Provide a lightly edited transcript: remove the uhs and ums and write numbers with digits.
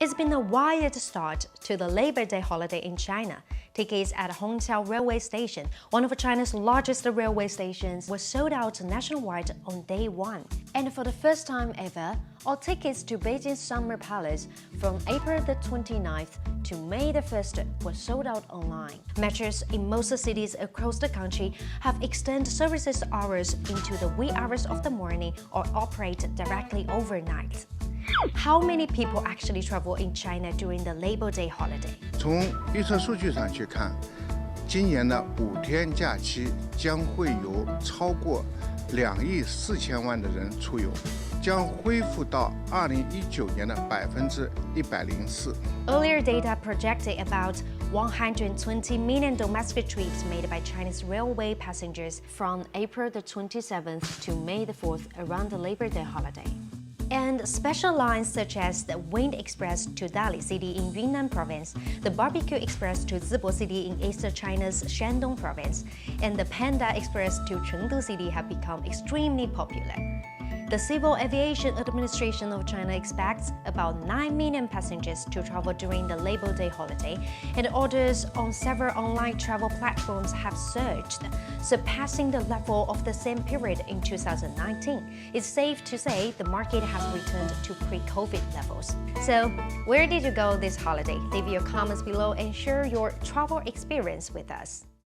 It's been a wild start to the Labor Day holiday in China. Tickets at Hongqiao Railway Station, one of China's largest railway stations, were sold out nationwide on day one. And for the first time ever, all tickets to Beijing's Summer Palace from April the 29th to May the 1st were sold out online. Metros in most cities across the country have extended services hours into the wee hours of the morning or operate directly overnight. How many people actually travel in China during the Labor Day holiday? 从预测数据上去看，今年的5天假期将会有超过2亿4千万的人出游，将恢复到2019年的104%。Earlier data projected about 120 million domestic trips made by Chinese railway passengers from April the 27th to May the 4th around the Labor Day holiday. And special lines such as the Wind Express to Dali City in Yunnan Province, the Barbecue Express to Zibo City in East China's Shandong Province, and the Panda Express to Chengdu City have become extremely popular. The Civil Aviation Administration of China expects about 9 million passengers to travel during the Labor Day holiday, and orders on several online travel platforms have surged, surpassing the level of the same period in 2019. It's safe to say the market has returned to pre-COVID levels. So, where did you go this holiday? Leave your comments below and share your travel experience with us.